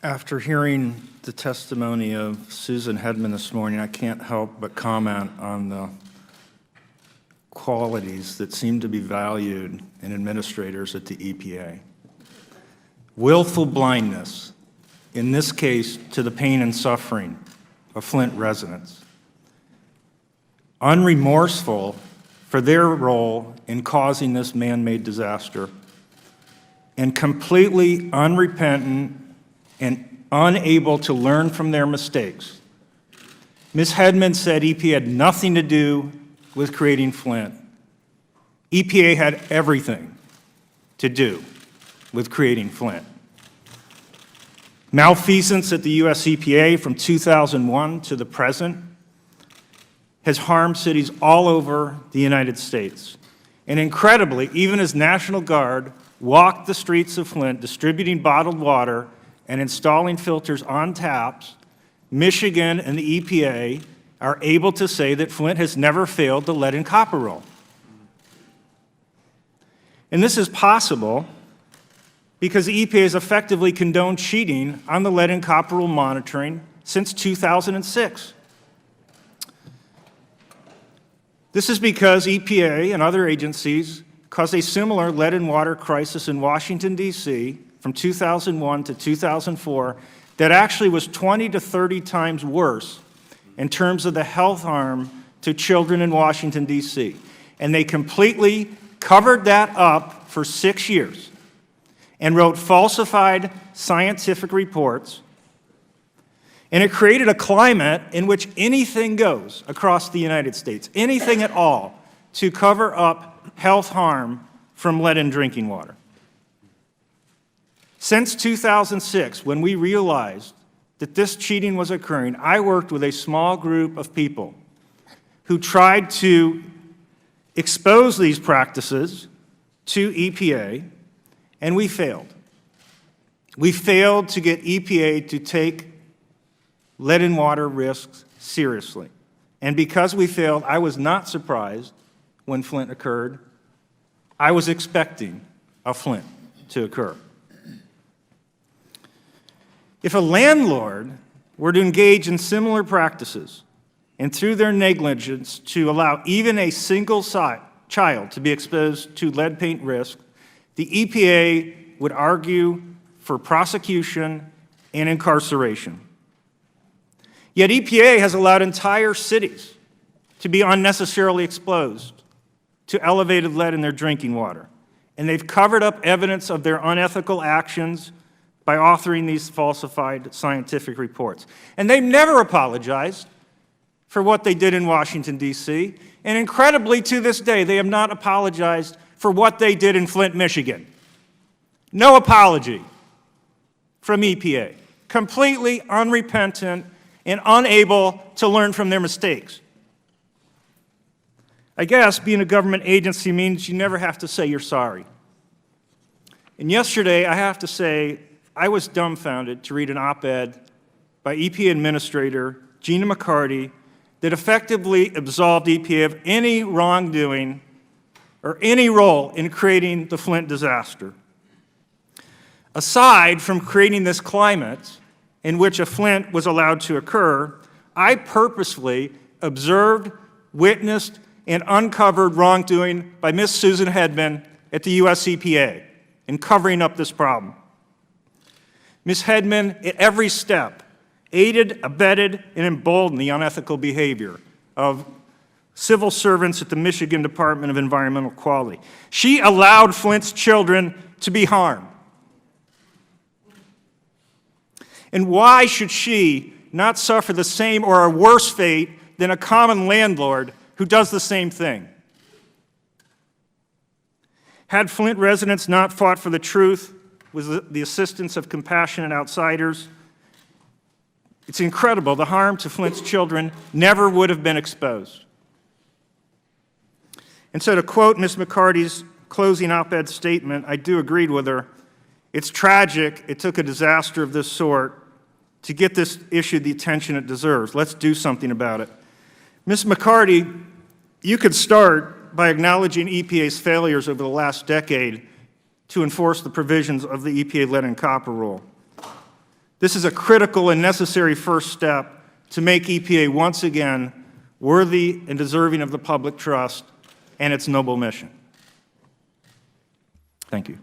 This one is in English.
After hearing the testimony of Susan Hedman this morning, I can't help but comment on the qualities that seem to be valued in administrators at the EPA. Willful blindness, in this case to the pain and suffering of Flint residents. Unremorseful for their role in causing this man-made disaster, and completely unrepentant and unable to learn from their mistakes. Ms. Hedman said EPA had nothing to do with creating Flint. EPA had everything to do with creating Flint. Malfeasance at the US EPA from 2001 to the present has harmed cities all over the United States. And incredibly, even as National Guard walked the streets of Flint distributing bottled water and installing filters on taps, Michigan and the EPA are able to say that Flint has never failed the lead and copper rule. And this is possible because the EPA has effectively condoned cheating on the lead and copper rule monitoring since 2006. This is because EPA and other agencies caused a similar lead and water crisis in Washington, D.C. from 2001 to 2004 that actually was 20 to 30 times worse in terms of the health harm to children in Washington, D.C. And they completely covered that up for 6 years and wrote falsified scientific reports. And it created a climate in which anything goes across the United States, anything at all, to cover up health harm from lead in drinking water. Since 2006, when we realized that this cheating was occurring, I worked with a small group of people who tried to expose these practices to EPA, and we failed. We failed to get EPA to take lead in water risks seriously. And because we failed, I was not surprised when Flint occurred. I was expecting a Flint to occur. If a landlord were to engage in similar practices and through their negligence to allow even a single child to be exposed to lead paint risk, the EPA would argue for prosecution and incarceration. Yet EPA has allowed entire cities to be unnecessarily exposed to elevated lead in their drinking water. And they've covered up evidence of their unethical actions by authoring these falsified scientific reports. And they've never apologized for what they did in Washington, D.C. And incredibly, to this day, they have not apologized for what they did in Flint, Michigan. No apology from EPA. Completely unrepentant and unable to learn from their mistakes. I guess being a government agency means you never have to say you're sorry. And yesterday, I have to say, I was dumbfounded to read an op-ed by EPA Administrator Gina McCarty that effectively absolved EPA of any wrongdoing or any role in creating the Flint disaster. Aside from creating this climate in which a Flint was allowed to occur, I purposefully observed, witnessed, and uncovered wrongdoing by Ms. Susan Hedman at the US EPA in covering up this problem. Ms. Hedman, at every step, aided, abetted, and emboldened the unethical behavior of civil servants at the Michigan Department of Environmental Quality. She allowed Flint's children to be harmed. And why should she not suffer the same or a worse fate than a common landlord who does the same thing? Had Flint residents not fought for the truth with the assistance of compassionate outsiders, it's incredible, the harm to Flint's children never would have been exposed. And so to quote Ms. McCarty's closing op-ed statement, I do agree with her. It's tragic it took a disaster of this sort to get this issue the attention it deserves. Let's do something about it. Ms. McCarty, you could start by acknowledging EPA's failures over the last decade to enforce the provisions of the EPA lead and copper rule. This is a critical and necessary first step to make EPA once again worthy and deserving of the public trust and its noble mission. Thank you.